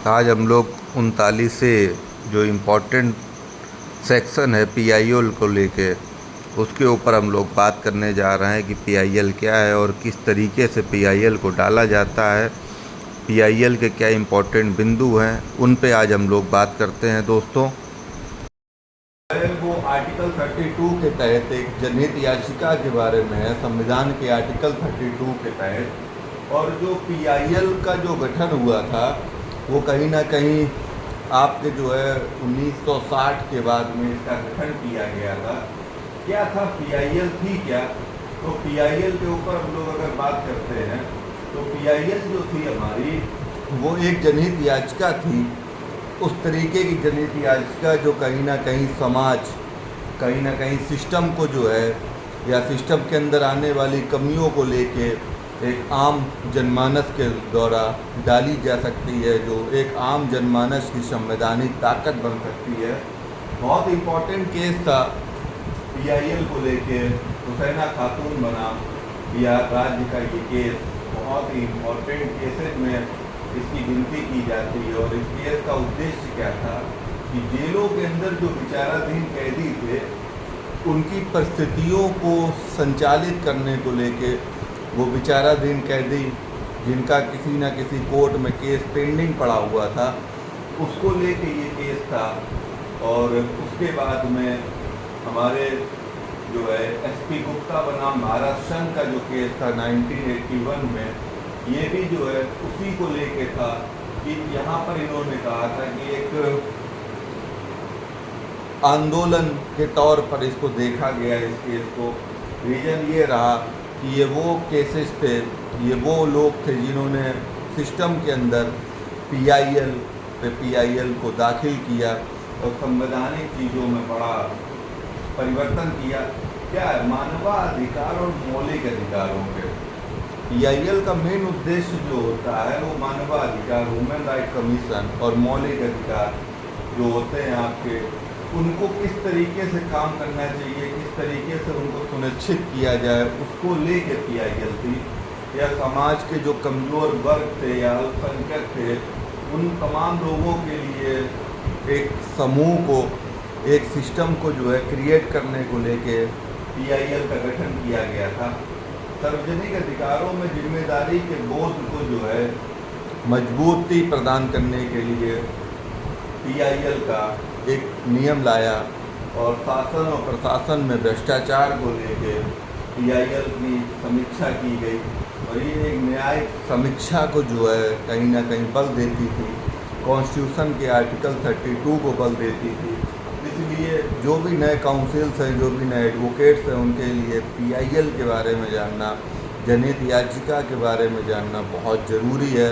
आज हम लोग 39 से जो इम्पोर्टेंट सेक्शन है पीआईएल को लेके, उसके ऊपर हम लोग बात करने जा रहे हैं कि पीआईएल क्या है और किस तरीके से पीआईएल को डाला जाता है। पीआईएल के क्या इम्पोर्टेंट बिंदु हैं, उन पे आज हम लोग बात करते हैं दोस्तों। वो आर्टिकल 32 के तहत एक जनहित याचिका के बारे में है, संविधान के आर्टिकल 32 के तहत। और जो पीआईएल का जो गठन हुआ था वो कहीं ना कहीं आपके जो है 1960 के बाद में इसका गठन किया गया था। क्या था पीआईएल, थी क्या? तो पीआईएल के ऊपर हम लोग अगर बात करते हैं तो पीआईएल जो थी हमारी, वो एक जनहित याचिका थी। उस तरीके की जनहित याचिका जो कहीं ना कहीं समाज, कहीं ना कहीं सिस्टम को जो है या सिस्टम के अंदर आने वाली कमियों को लेके एक आम जनमानस के द्वारा डाली जा सकती है, जो एक आम जनमानस की संवैधानिक ताकत बन सकती है। बहुत इम्पोर्टेंट केस था पीआईएल को लेके। हुसैना खातून बनाम बिहार राज्य का ये केस बहुत ही इम्पोर्टेंट केसेज में इसकी गिनती की जाती है। और इस केस का उद्देश्य क्या था कि जेलों के अंदर जो विचाराधीन कैदी थे उनकी परिस्थितियों को संचालित करने को लेके, वो विचाराधीन कैदी जिनका किसी न किसी कोर्ट में केस पेंडिंग पड़ा हुआ था, उसको लेके ये केस था। और उसके बाद में हमारे जो है एसपी गुप्ता बनाम भारत संघ का जो केस था 1981 में, ये भी जो है उसी को लेके था कि यहाँ पर इन्होंने कहा था कि एक आंदोलन के तौर पर इसको देखा गया इस केस को। रीज़न ये रहा कि ये वो केसेस थे, ये वो लोग थे जिन्होंने सिस्टम के अंदर पीआईएल को दाखिल किया और संवैधानिक चीज़ों में बड़ा परिवर्तन किया। क्या है? मानवाधिकार और मौलिक अधिकारों के पीआईएल का मेन उद्देश्य जो होता है वो मानवाधिकार, ह्यूमन राइट कमीशन और मौलिक अधिकार जो होते हैं आपके, उनको किस तरीके से काम करना चाहिए, किस तरीके से उनको सुनिश्चित किया जाए, उसको लेके पीआईएल थी। या समाज के जो कमज़ोर वर्ग थे या अल्पसंख्यक थे, उन तमाम लोगों के लिए एक समूह को, एक सिस्टम को जो है क्रिएट करने को लेके पीआईएल का गठन किया गया था। सार्वजनिक अधिकारों में जिम्मेदारी के बोध को जो है मजबूती प्रदान करने के लिए पीआईएल का एक नियम लाया। और शासन और प्रशासन में भ्रष्टाचार को लेके पीआईएल की समीक्षा की गई। और ये एक न्यायिक समीक्षा को जो है कहीं ना कहीं बल देती थी, कॉन्स्टिट्यूशन के आर्टिकल 32 को बल देती थी। इसलिए जो भी नए काउंसिल्स हैं, जो भी नए एडवोकेट्स हैं, उनके लिए पीआईएल के बारे में जानना, जनहित याचिका के बारे में जानना बहुत ज़रूरी है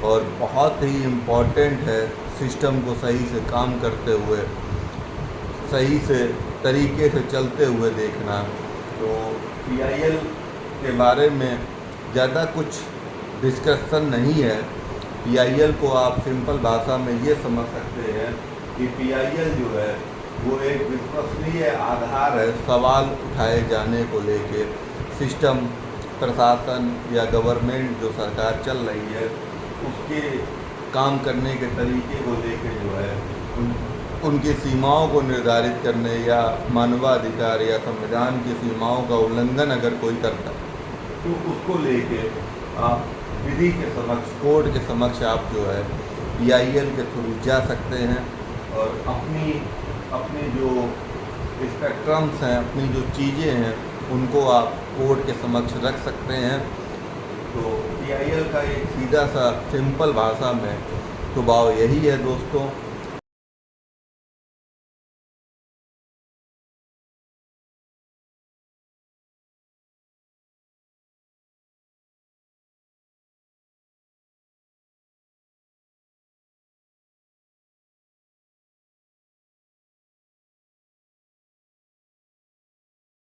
और बहुत ही इम्पॉर्टेंट है। सिस्टम को सही से काम करते हुए, सही से तरीके से चलते हुए देखना। तो पीआईएल के बारे में ज़्यादा कुछ डिस्कशन नहीं है। पीआईएल को आप सिंपल भाषा में ये समझ सकते हैं कि पीआईएल जो है वो एक विश्वसनीय आधार है सवाल उठाए जाने को लेके। सिस्टम, प्रशासन या गवर्नमेंट जो सरकार चल रही है, उसके काम करने के तरीके को लेके जो है उनकी सीमाओं को निर्धारित करने या मानवाधिकार या संविधान की सीमाओं का उल्लंघन अगर कोई करता तो उसको लेके आप विधि के समक्ष, कोर्ट के समक्ष आप जो है पीआईएल के थ्रू जा सकते हैं और अपनी जो स्पेक्ट्रम्स हैं, अपनी जो चीज़ें हैं, उनको आप कोर्ट के समक्ष रख सकते हैं। तो पीआईएल का एक सीधा सा सिंपल भाषा में स्वभाव यही है दोस्तों।